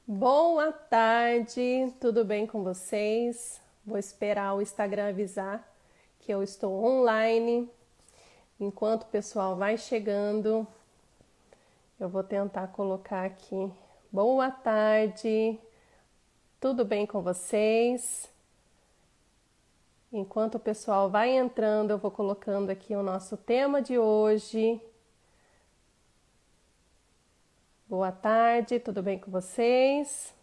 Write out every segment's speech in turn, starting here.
Boa tarde, tudo bem com vocês? Vou esperar o Instagram avisar que eu estou online. Enquanto o pessoal vai chegando, eu vou tentar colocar aqui. Boa tarde, tudo bem com vocês? Enquanto o pessoal vai entrando, eu vou colocando aqui o nosso tema de hoje. Boa tarde, tudo bem com vocês?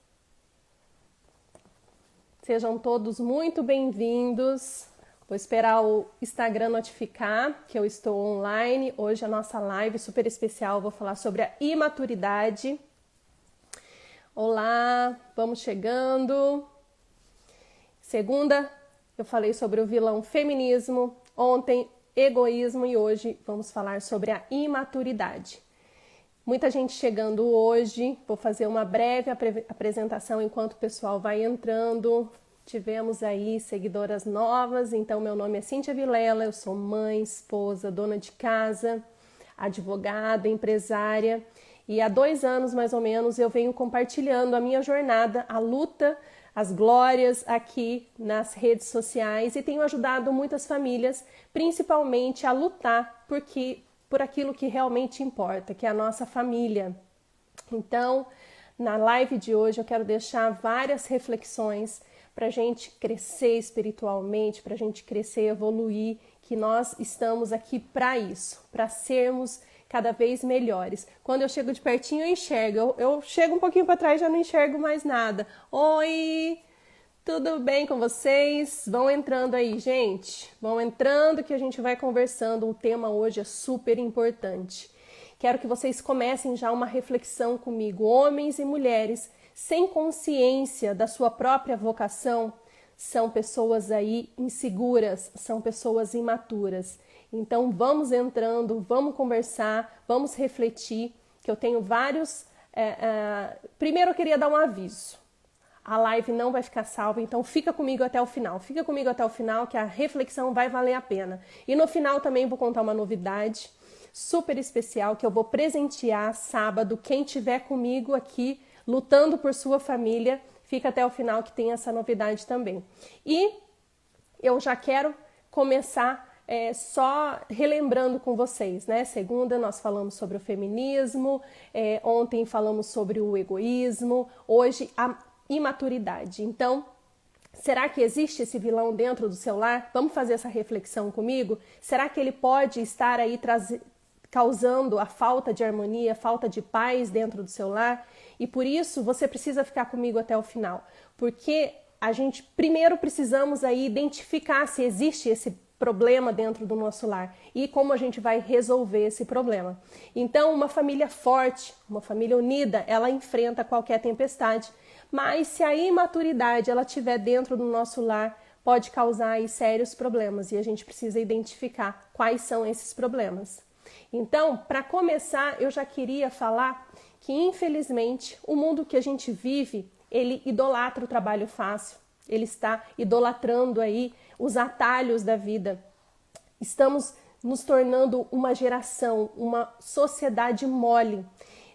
Sejam todos muito bem-vindos. Vou esperar o Instagram notificar que eu estou online. Hoje a nossa live super especial, vou falar sobre a imaturidade. Olá, vamos chegando. Segunda, eu falei sobre o vilão feminismo. Ontem, egoísmo e hoje vamos falar sobre a imaturidade. Muita gente chegando hoje, vou fazer uma breve apresentação enquanto o pessoal vai entrando. Tivemos aí seguidoras novas, então meu nome é Cíntia Vilela, eu sou mãe, esposa, dona de casa, advogada, empresária e há 2 anos mais ou menos eu venho compartilhando a minha jornada, a luta, as glórias aqui nas redes sociais e tenho ajudado muitas famílias, principalmente a lutar por aquilo que realmente importa, que é a nossa família. Então, na live de hoje eu quero deixar várias reflexões para a gente crescer espiritualmente, para a gente crescer, evoluir, que nós estamos aqui para isso, para sermos cada vez melhores. Quando eu chego de pertinho eu enxergo, eu chego um pouquinho para trás já não enxergo mais nada. Oi! Tudo bem com vocês? Vão entrando aí, gente. Vão entrando que a gente vai conversando. O tema hoje é super importante. Quero que vocês comecem já uma reflexão comigo. Homens e mulheres sem consciência da sua própria vocação são pessoas aí inseguras, são pessoas imaturas. Então vamos entrando, vamos conversar, vamos refletir, que eu tenho vários... Primeiro eu queria dar um aviso. A live não vai ficar salva, então fica comigo até o final. Fica comigo até o final que a reflexão vai valer a pena. E no final também vou contar uma novidade super especial que eu vou presentear sábado. Quem tiver comigo aqui lutando por sua família, fica até o final que tem essa novidade também. E eu já quero começar só relembrando com vocês, né? Segunda nós falamos sobre o feminismo, ontem falamos sobre o egoísmo, hoje a imaturidade. Então, será que existe esse vilão dentro do seu lar? Vamos fazer essa reflexão comigo? Será que ele pode estar aí causando a falta de harmonia, a falta de paz dentro do seu lar? E por isso você precisa ficar comigo até o final, porque a gente primeiro precisamos aí identificar se existe esse problema dentro do nosso lar e como a gente vai resolver esse problema. Então, uma família forte, uma família unida, ela enfrenta qualquer tempestade. Mas se a imaturidade ela estiver dentro do nosso lar, pode causar aí sérios problemas e a gente precisa identificar quais são esses problemas. Então, para começar, eu já queria falar que, infelizmente, o mundo que a gente vive, ele idolatra o trabalho fácil, ele está idolatrando aí os atalhos da vida. Estamos nos tornando uma geração, uma sociedade mole.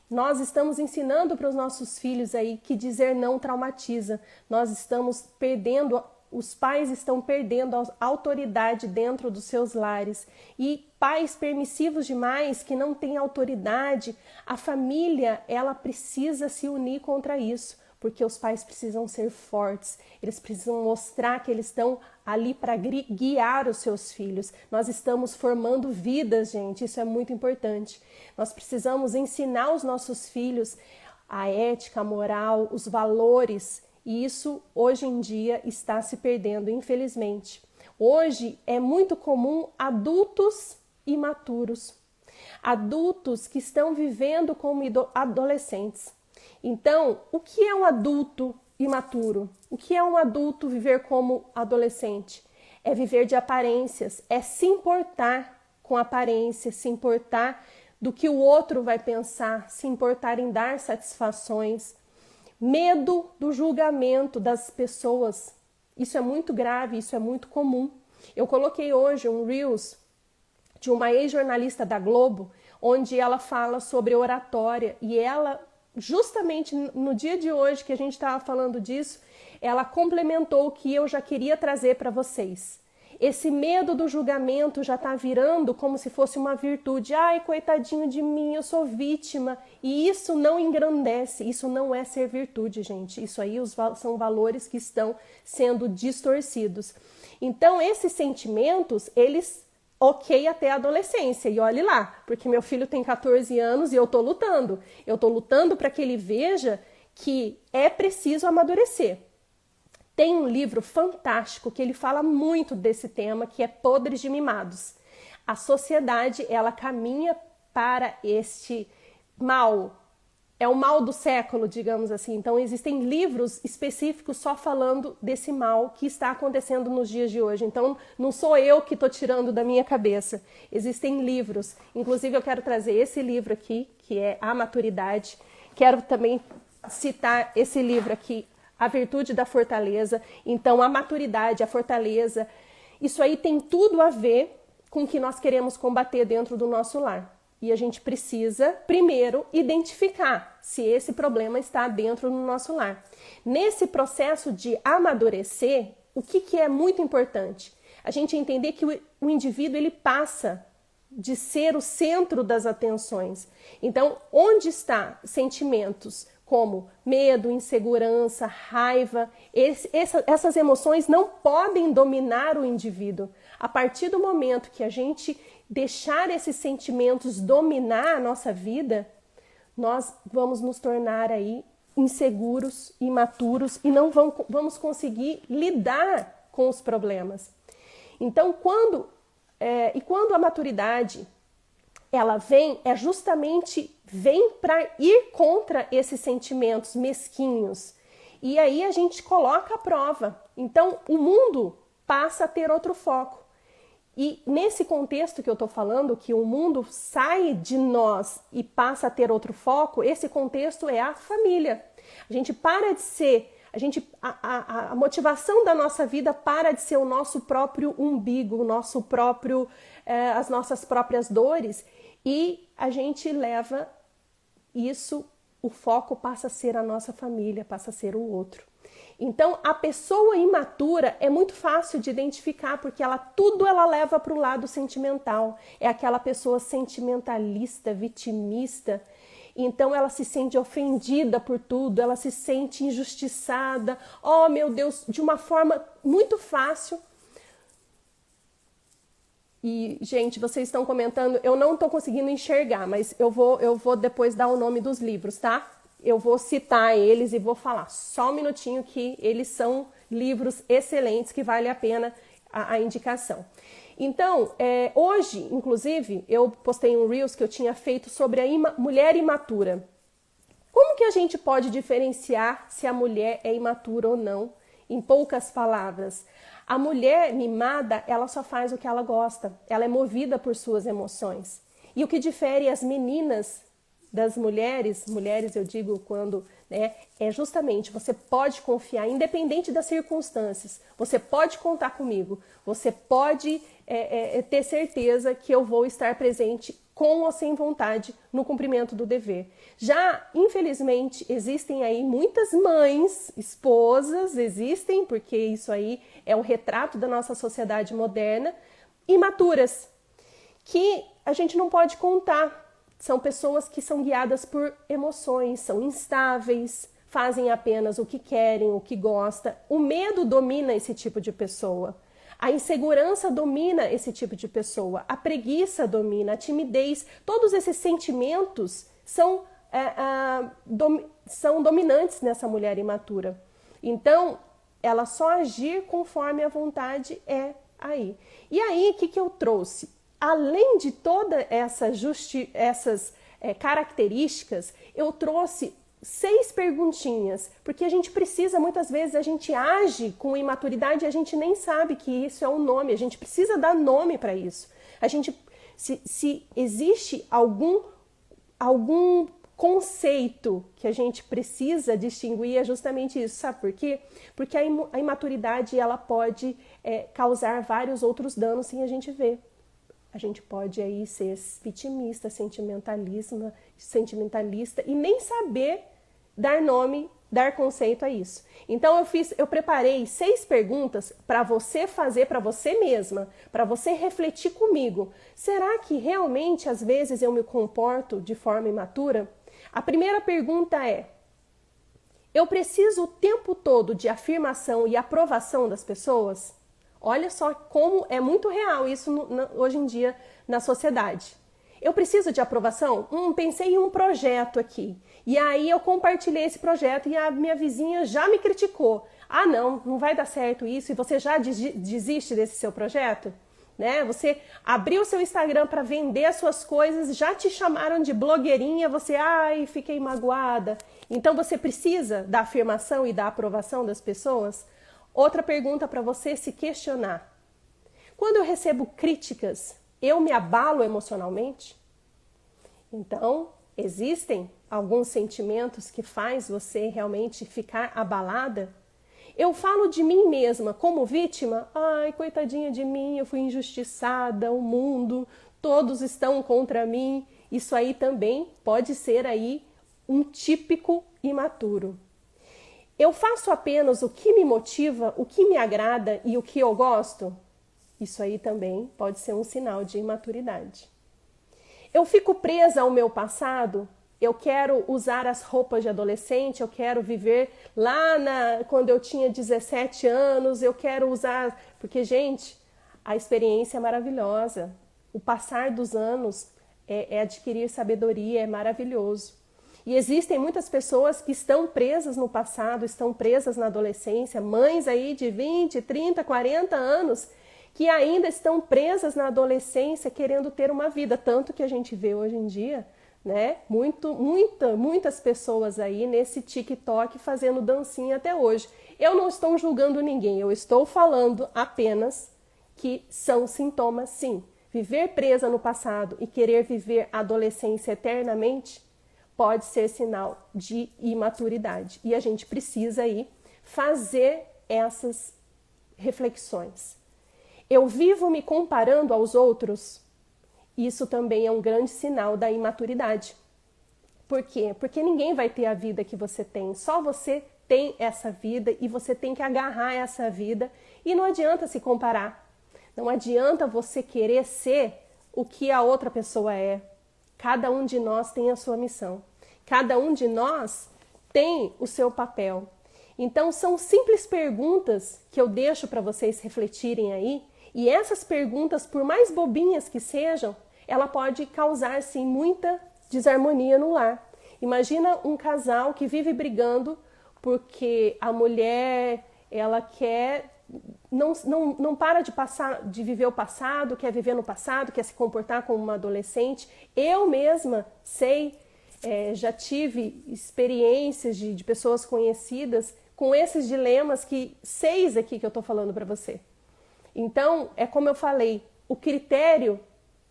Nós estamos ensinando para os nossos filhos aí que dizer não traumatiza. Nós estamos perdendo, os pais estão perdendo a autoridade dentro dos seus lares. E pais permissivos demais, que não têm autoridade, a família, ela precisa se unir contra isso. Porque os pais precisam ser fortes, eles precisam mostrar que eles estão ali para guiar os seus filhos. Nós estamos formando vidas, gente, isso é muito importante. Nós precisamos ensinar os nossos filhos a ética, a moral, os valores, e isso hoje em dia está se perdendo, infelizmente. Hoje é muito comum adultos imaturos, adultos que estão vivendo como adolescentes. Então, o que é um adulto imaturo? O que é um adulto viver como adolescente? É viver de aparências, é se importar com aparência, se importar do que o outro vai pensar, se importar em dar satisfações. Medo do julgamento das pessoas. Isso é muito grave, isso é muito comum. Eu coloquei hoje um Reels de uma ex-jornalista da Globo, onde ela fala sobre oratória e ela justamente no dia de hoje que a gente estava falando disso, ela complementou o que eu já queria trazer para vocês. Esse medo do julgamento já está virando como se fosse uma virtude. Ai, coitadinho de mim, eu sou vítima. E isso não engrandece, isso não é ser virtude, gente. Isso aí são valores que estão sendo distorcidos. Então, esses sentimentos, eles ok até a adolescência. E olhe lá, porque meu filho tem 14 anos e eu estou lutando. Eu estou lutando para que ele veja que é preciso amadurecer. Tem um livro fantástico que ele fala muito desse tema, que é Podres de Mimados. A sociedade, ela caminha para este mal. É o mal do século, digamos assim. Então, existem livros específicos só falando desse mal que está acontecendo nos dias de hoje. Então, não sou eu que estou tirando da minha cabeça. Existem livros. Inclusive, eu quero trazer esse livro aqui, que é A Maturidade. Quero também citar esse livro aqui, A Virtude da Fortaleza. Então, a maturidade, a fortaleza, isso aí tem tudo a ver com o que nós queremos combater dentro do nosso lar. E a gente precisa, primeiro, identificar se esse problema está dentro do nosso lar. Nesse processo de amadurecer, o que é muito importante? A gente entender que o indivíduo, ele passa de ser o centro das atenções. Então, onde está sentimentos como medo, insegurança, raiva, essas emoções não podem dominar o indivíduo. A partir do momento que a gente deixar esses sentimentos dominar a nossa vida, nós vamos nos tornar aí inseguros, imaturos e não vamos conseguir lidar com os problemas. Então, quando a maturidade ela vem, vem para ir contra esses sentimentos mesquinhos. E aí a gente coloca à prova. Então, o mundo passa a ter outro foco. E nesse contexto que eu estou falando, que o mundo sai de nós e passa a ter outro foco, esse contexto é a família. A gente para de ser, a motivação da nossa vida para de ser o nosso próprio umbigo, o nosso próprio, as nossas próprias dores, e a gente leva isso, o foco passa a ser a nossa família, passa a ser o outro. Então, a pessoa imatura é muito fácil de identificar, porque tudo ela leva para o lado sentimental. É aquela pessoa sentimentalista, vitimista. Então, ela se sente ofendida por tudo, ela se sente injustiçada. Oh, meu Deus, de uma forma muito fácil. E, gente, vocês estão comentando, eu não estou conseguindo enxergar, mas eu vou depois dar o nome dos livros, tá? Eu vou citar eles e vou falar só um minutinho que eles são livros excelentes que vale a pena a indicação. Então, hoje, inclusive, eu postei um Reels que eu tinha feito sobre a mulher imatura. Como que a gente pode diferenciar se a mulher é imatura ou não? Em poucas palavras, a mulher mimada, ela só faz o que ela gosta. Ela é movida por suas emoções. E o que difere as meninas das mulheres eu digo quando, é justamente você pode confiar, independente das circunstâncias, você pode contar comigo, você pode ter certeza que eu vou estar presente com ou sem vontade no cumprimento do dever. Já, infelizmente, existem aí muitas mães, esposas, existem, porque isso aí é o retrato da nossa sociedade moderna, imaturas, que a gente não pode contar. São pessoas que são guiadas por emoções, são instáveis, fazem apenas o que querem, o que gostam. O medo domina esse tipo de pessoa. A insegurança domina esse tipo de pessoa. A preguiça domina, a timidez. Todos esses sentimentos são dominantes nessa mulher imatura. Então, ela só agir conforme a vontade é aí. E aí, o que eu trouxe? Além de todas essas características, eu trouxe 6 perguntinhas, porque a gente precisa, muitas vezes, a gente age com imaturidade e a gente nem sabe que isso é um nome, a gente precisa dar nome para isso. Se existe algum conceito que a gente precisa distinguir, é justamente isso, sabe por quê? Porque a imaturidade ela pode causar vários outros danos sem a gente ver. A gente pode aí ser vitimista, sentimentalista e nem saber dar nome, dar conceito a isso. Então eu preparei 6 perguntas para você fazer para você mesma, para você refletir comigo. Será que realmente às vezes eu me comporto de forma imatura? A primeira pergunta é: eu preciso o tempo todo de afirmação e aprovação das pessoas? Olha só como é muito real isso hoje em dia na sociedade. Eu preciso de aprovação? Pensei em um projeto aqui. E aí eu compartilhei esse projeto e a minha vizinha já me criticou. Ah, não vai dar certo isso, e você já desiste desse seu projeto? Né? Você abriu o seu Instagram para vender as suas coisas, já te chamaram de blogueirinha, você, fiquei magoada. Então você precisa da afirmação e da aprovação das pessoas? Outra pergunta para você se questionar. Quando eu recebo críticas, eu me abalo emocionalmente? Então, existem alguns sentimentos que faz você realmente ficar abalada? Eu falo de mim mesma como vítima? Ai, coitadinha de mim, eu fui injustiçada, o mundo, todos estão contra mim. Isso aí também pode ser aí um típico imaturo. Eu faço apenas o que me motiva, o que me agrada e o que eu gosto? Isso aí também pode ser um sinal de imaturidade. Eu fico presa ao meu passado? Eu quero usar as roupas de adolescente, eu quero viver lá quando eu tinha 17 anos, eu quero usar... Porque, gente, a experiência é maravilhosa. O passar dos anos é adquirir sabedoria, é maravilhoso. E existem muitas pessoas que estão presas no passado, estão presas na adolescência, mães aí de 20, 30, 40 anos, que ainda estão presas na adolescência querendo ter uma vida. Tanto que a gente vê hoje em dia, né, muitas pessoas aí nesse TikTok fazendo dancinha até hoje. Eu não estou julgando ninguém, eu estou falando apenas que são sintomas, sim. Viver presa no passado e querer viver a adolescência eternamente pode ser sinal de imaturidade. E a gente precisa aí fazer essas reflexões. Eu vivo me comparando aos outros? Isso também é um grande sinal da imaturidade. Por quê? Porque ninguém vai ter a vida que você tem. Só você tem essa vida e você tem que agarrar essa vida. E não adianta se comparar. Não adianta você querer ser o que a outra pessoa é. Cada um de nós tem a sua missão. Cada um de nós tem o seu papel. Então, são simples perguntas que eu deixo para vocês refletirem aí. E essas perguntas, por mais bobinhas que sejam, ela pode causar, sim, muita desarmonia no lar. Imagina um casal que vive brigando porque a mulher, ela quer... Não para de viver o passado, quer viver no passado, quer se comportar como uma adolescente. Eu mesma sei, já tive experiências de pessoas conhecidas com esses dilemas 6 aqui que eu estou falando para você. Então, é como eu falei, o critério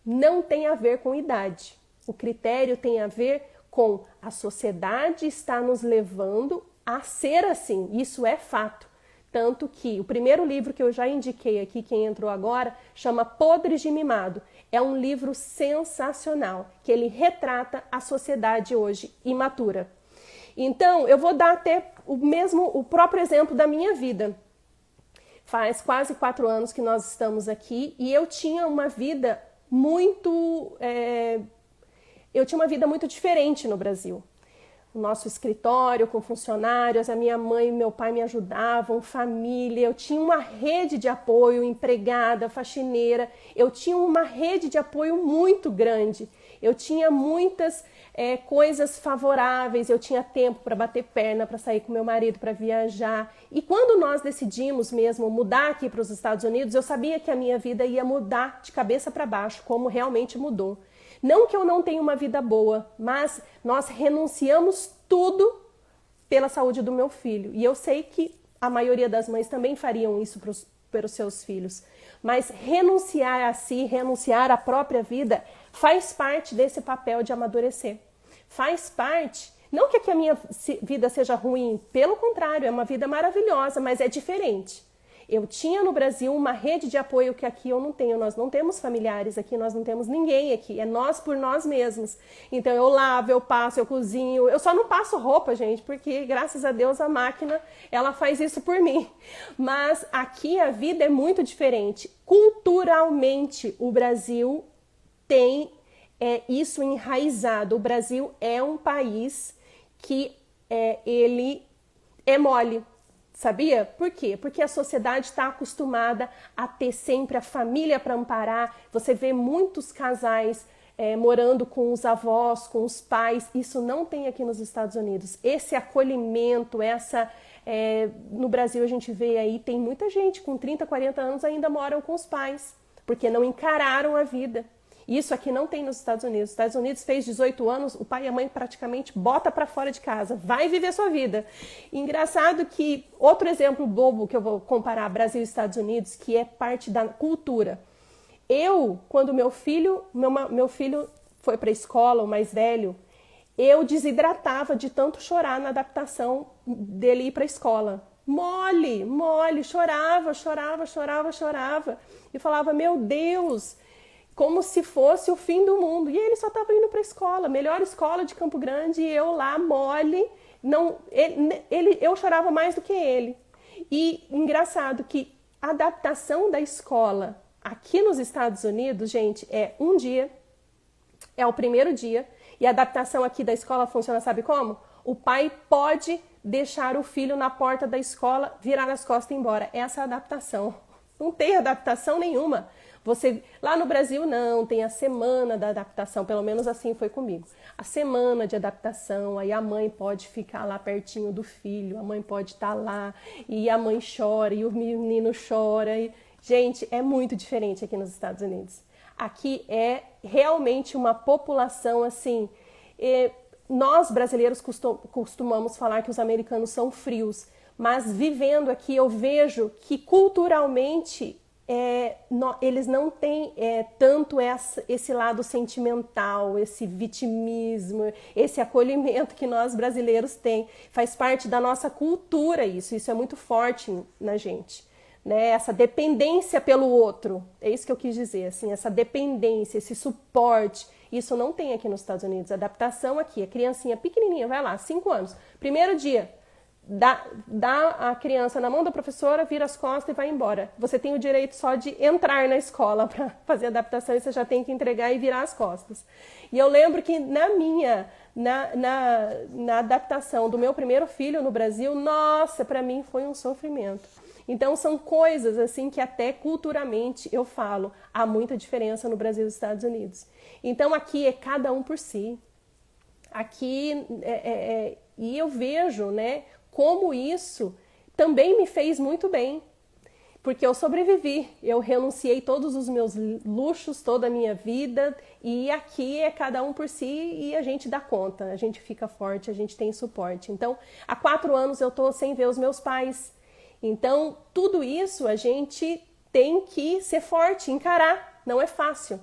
não tem a ver com idade. O critério tem a ver com a sociedade está nos levando a ser assim. Isso é fato. Tanto que o primeiro livro que eu já indiquei aqui, quem entrou agora, chama Podres de Mimado. É um livro sensacional, que ele retrata a sociedade hoje imatura. Então, eu vou dar até o próprio exemplo da minha vida. Faz quase 4 anos que nós estamos aqui e eu tinha uma vida muito diferente no Brasil. O nosso escritório com funcionários, a minha mãe e meu pai me ajudavam, família, eu tinha uma rede de apoio, empregada, faxineira, eu tinha uma rede de apoio muito grande, eu tinha muitas coisas favoráveis, eu tinha tempo para bater perna, para sair com meu marido, para viajar. E quando nós decidimos mesmo mudar aqui para os Estados Unidos, eu sabia que a minha vida ia mudar de cabeça para baixo, como realmente mudou. Não que eu não tenha uma vida boa, mas nós renunciamos tudo pela saúde do meu filho. E eu sei que a maioria das mães também fariam isso para os seus filhos. Mas renunciar a si, renunciar à própria vida, faz parte desse papel de amadurecer. Faz parte, não que a minha vida seja ruim, pelo contrário, é uma vida maravilhosa, mas é diferente. Eu tinha no Brasil uma rede de apoio que aqui eu não tenho. Nós não temos familiares aqui, nós não temos ninguém aqui. É nós por nós mesmos. Então eu lavo, eu passo, eu cozinho. Eu só não passo roupa, gente, porque graças a Deus a máquina, ela faz isso por mim. Mas aqui a vida é muito diferente. Culturalmente, o Brasil tem isso enraizado. O Brasil é um país que ele é mole. Sabia? Por quê? Porque a sociedade está acostumada a ter sempre a família para amparar. Você vê muitos casais morando com os avós, com os pais. Isso não tem aqui nos Estados Unidos. Esse acolhimento, no Brasil a gente vê aí, tem muita gente com 30, 40 anos ainda moram com os pais, porque não encararam a vida. Isso aqui não tem nos Estados Unidos. Os Estados Unidos fez 18 anos, o pai e a mãe praticamente bota para fora de casa. Vai viver sua vida. Engraçado que, outro exemplo bobo que eu vou comparar Brasil e Estados Unidos, que é parte da cultura. Quando meu filho foi para a escola, o mais velho, eu desidratava de tanto chorar na adaptação dele ir para a escola. Mole, chorava. E falava, meu Deus, como se fosse o fim do mundo. E ele só estava indo para a escola, melhor escola de Campo Grande, e eu lá, mole. Eu chorava mais do que ele. E engraçado que a adaptação da escola aqui nos Estados Unidos, gente, é um dia, é o primeiro dia, e a adaptação aqui da escola funciona, sabe como? O pai pode deixar o filho na porta da escola, virar as costas e ir embora. Essa é a adaptação. Não tem adaptação nenhuma. Lá no Brasil não, tem a semana da adaptação, pelo menos assim foi comigo. A semana de adaptação, aí a mãe pode ficar lá pertinho do filho, a mãe pode estar lá, e a mãe chora, e o menino chora. Gente, é muito diferente aqui nos Estados Unidos. Aqui é realmente uma população assim. Nós brasileiros costumamos falar que os americanos são frios, mas vivendo aqui eu vejo que culturalmente eles não têm tanto esse lado sentimental, esse vitimismo, esse acolhimento que nós brasileiros temos. Faz parte da nossa cultura isso é muito forte na gente. Né? Essa dependência pelo outro, é isso que eu quis dizer, assim, essa dependência, esse suporte, isso não tem aqui nos Estados Unidos. A adaptação aqui, a criancinha pequenininha, vai lá, 5 anos, primeiro dia, dá a criança na mão da professora, vira as costas e vai embora. Você tem o direito só de entrar na escola para fazer a adaptação e você já tem que entregar e virar as costas. E eu lembro que na adaptação do meu primeiro filho no Brasil, nossa, para mim foi um sofrimento. Então são coisas assim que até culturalmente eu falo, há muita diferença no Brasil e nos Estados Unidos. Então aqui é cada um por si. Aqui e eu vejo, né, como isso também me fez muito bem, porque eu sobrevivi, eu renunciei todos os meus luxos, toda a minha vida, e aqui é cada um por si e a gente dá conta, a gente fica forte, a gente tem suporte. Então, há 4 anos eu tô sem ver os meus pais, então tudo isso a gente tem que ser forte, encarar, não é fácil.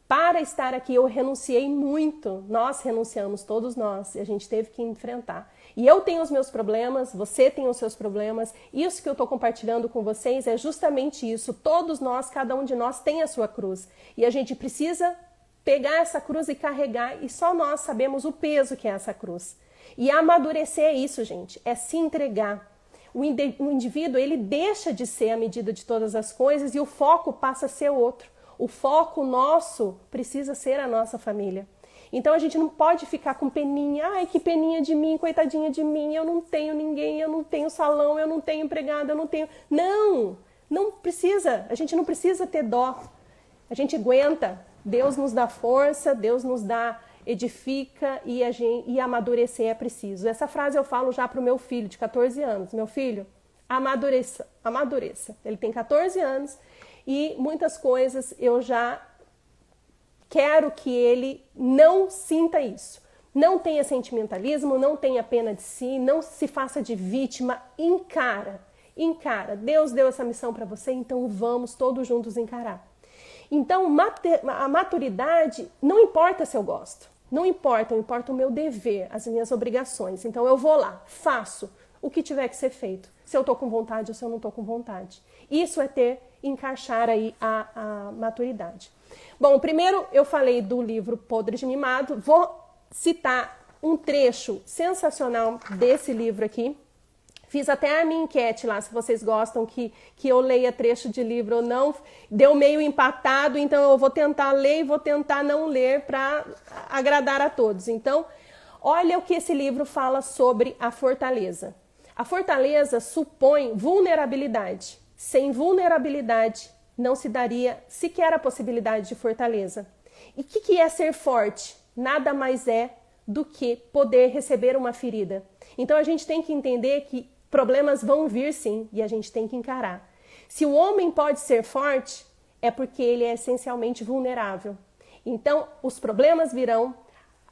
Para estar aqui eu renunciei muito, nós renunciamos, todos nós, e a gente teve que enfrentar. E eu tenho os meus problemas, você tem os seus problemas, isso que eu estou compartilhando com vocês é justamente isso, todos nós, cada um de nós tem a sua cruz. E a gente precisa pegar essa cruz e carregar, e só nós sabemos o peso que é essa cruz. E amadurecer é isso, gente, é se entregar. O indivíduo, ele deixa de ser a medida de todas as coisas e o foco passa a ser outro. O foco nosso precisa ser a nossa família. Então a gente não pode ficar com peninha. Ai, que peninha de mim, coitadinha de mim. Eu não tenho ninguém, eu não tenho salão, eu não tenho empregada, eu não tenho... Não precisa. A gente não precisa ter dó. A gente aguenta. Deus nos dá força, Deus nos dá, edifica e amadurecer é preciso. Essa frase eu falo já para o meu filho de 14 anos. Meu filho, amadureça. Ele tem 14 anos. E muitas coisas eu já quero que ele não sinta isso. Não tenha sentimentalismo, não tenha pena de si, não se faça de vítima, encara. Deus deu essa missão para você, então vamos todos juntos encarar. Então a maturidade não importa se eu gosto, não importa o meu dever, as minhas obrigações. Então eu vou lá, faço. o que tiver que ser feito. Se eu estou com vontade ou se eu não estou com vontade. Isso é encaixar aí a maturidade. Bom, primeiro eu falei do livro Podre de Mimado. Vou citar um trecho sensacional desse livro aqui. Fiz até a minha enquete lá, se vocês gostam que eu leia trecho de livro ou não. Deu meio empatado, então eu vou tentar ler e vou tentar não ler para agradar a todos. Então, olha o que esse livro fala sobre a fortaleza. A fortaleza supõe vulnerabilidade. Sem vulnerabilidade, não se daria sequer a possibilidade de fortaleza. E o que é ser forte? Nada mais é do que poder receber uma ferida. Então a gente tem que entender que problemas vão vir sim, e a gente tem que encarar. Se o homem pode ser forte, é porque ele é essencialmente vulnerável. Então os problemas virão,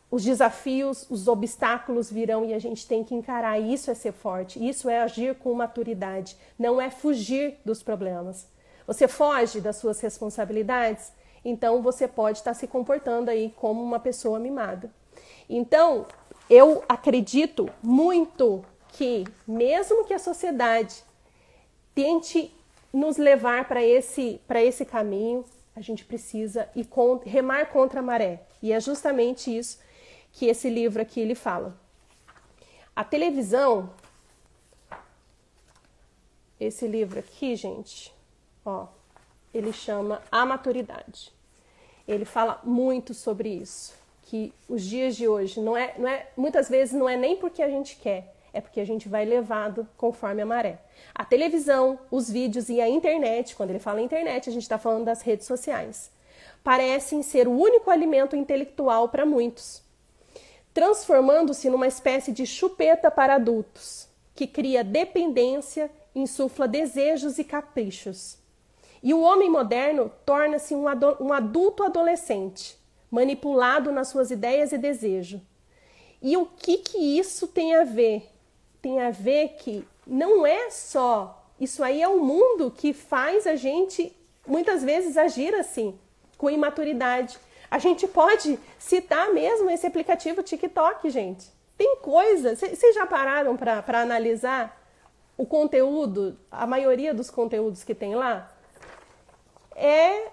os desafios, os obstáculos virão e a gente tem que encarar. Isso é ser forte, isso é agir com maturidade, não é fugir dos problemas. Você foge das suas responsabilidades, então você pode estar se comportando aí como uma pessoa mimada. Então, eu acredito muito que, mesmo que a sociedade tente nos levar para esse caminho, a gente precisa remar contra a maré. E é justamente isso que esse livro aqui ele fala. A televisão, esse livro aqui, gente, ó, ele chama A Maturidade. Ele fala muito sobre isso, que os dias de hoje muitas vezes não é nem porque a gente quer, é porque a gente vai levado conforme a maré. A televisão, os vídeos e a internet, quando ele fala internet, a gente está falando das redes sociais, parecem ser o único alimento intelectual para muitos, transformando-se numa espécie de chupeta para adultos, que cria dependência, insufla desejos e caprichos. E o homem moderno torna-se um adulto adolescente, manipulado nas suas ideias e desejos. E o que isso tem a ver? Tem a ver que não é só, isso aí é o mundo que faz a gente muitas vezes agir assim, com imaturidade. A gente pode citar mesmo esse aplicativo TikTok, gente. Tem coisa, vocês já pararam para analisar o conteúdo, a maioria dos conteúdos que tem lá? É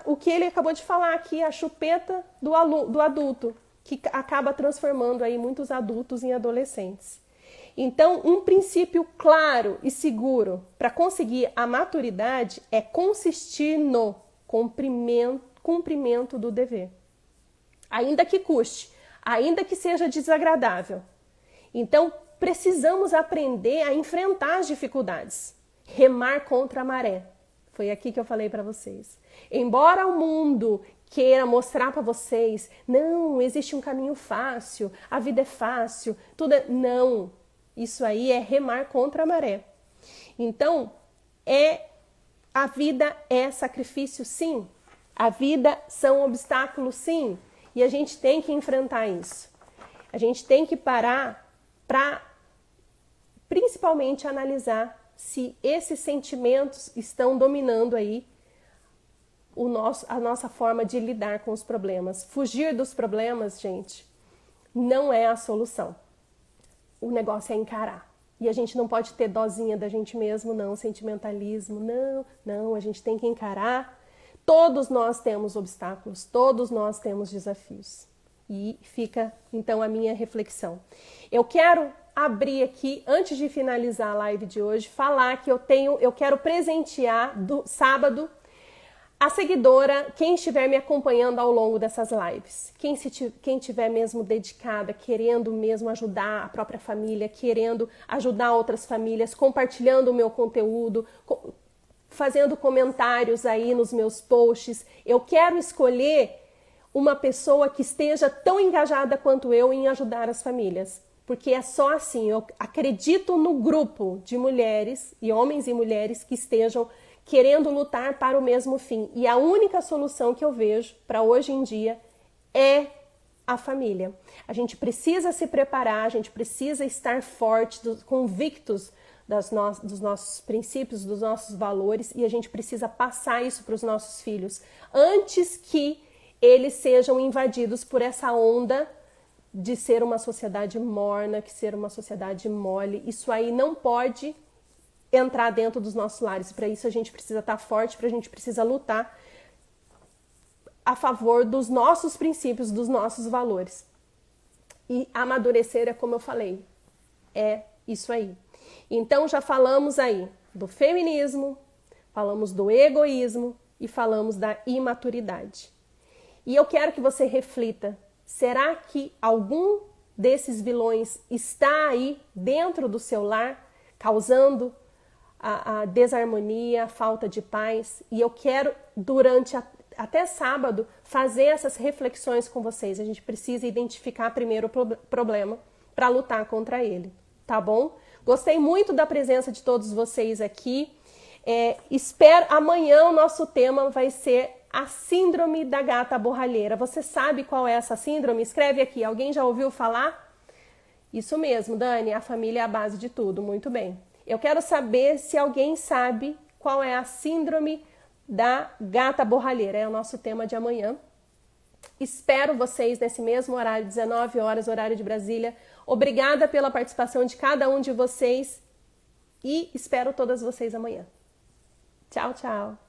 o que ele acabou de falar aqui, a chupeta do adulto, que acaba transformando aí muitos adultos em adolescentes. Então, um princípio claro e seguro para conseguir a maturidade é consistir no cumprimento do dever. Ainda que custe, ainda que seja desagradável. Então, precisamos aprender a enfrentar as dificuldades, remar contra a maré. Foi aqui que eu falei para vocês. Embora o mundo queira mostrar para vocês, não, existe um caminho fácil, a vida é fácil, tudo é... Não, isso aí é remar contra a maré. Então, a vida é sacrifício, sim. A vida são obstáculos, sim. E a gente tem que enfrentar isso. A gente tem que parar para, principalmente, analisar se esses sentimentos estão dominando aí a nossa forma de lidar com os problemas. Fugir dos problemas, gente, não é a solução. O negócio é encarar. E a gente não pode ter dosinha da gente mesmo, não, sentimentalismo, não, a gente tem que encarar. Todos nós temos obstáculos, todos nós temos desafios. E fica, então, a minha reflexão. Eu quero abrir aqui, antes de finalizar a live de hoje, falar que eu quero presentear do sábado a seguidora, quem estiver me acompanhando ao longo dessas lives, quem estiver mesmo dedicada, querendo mesmo ajudar a própria família, querendo ajudar outras famílias, compartilhando o meu conteúdo, fazendo comentários aí nos meus posts, eu quero escolher uma pessoa que esteja tão engajada quanto eu em ajudar as famílias. Porque é só assim, eu acredito no grupo de mulheres, e homens e mulheres, que estejam querendo lutar para o mesmo fim. E a única solução que eu vejo para hoje em dia é a família. A gente precisa se preparar, a gente precisa estar forte, convictos dos nossos princípios, dos nossos valores, e a gente precisa passar isso para os nossos filhos, antes que eles sejam invadidos por essa onda de ser uma sociedade morna, que ser uma sociedade mole. Isso aí não pode entrar dentro dos nossos lares. Para isso a gente precisa estar forte, a gente precisa lutar a favor dos nossos princípios, dos nossos valores. E amadurecer é como eu falei, é isso aí. Então já falamos aí do feminismo, falamos do egoísmo e falamos da imaturidade. E eu quero que você reflita, será que algum desses vilões está aí dentro do seu lar, causando a desarmonia, a falta de paz? E eu quero, durante até sábado, fazer essas reflexões com vocês. A gente precisa identificar primeiro o problema para lutar contra ele, tá bom? Gostei muito da presença de todos vocês aqui. Espero, amanhã o nosso tema vai ser a síndrome da gata borralheira. Você sabe qual é essa síndrome? Escreve aqui. Alguém já ouviu falar? Isso mesmo, Dani, a família é a base de tudo. Muito bem. Eu quero saber se alguém sabe qual é a síndrome da gata borralheira. É o nosso tema de amanhã. Espero vocês nesse mesmo horário, 19 horas, horário de Brasília. Obrigada pela participação de cada um de vocês e espero todas vocês amanhã. Tchau, tchau.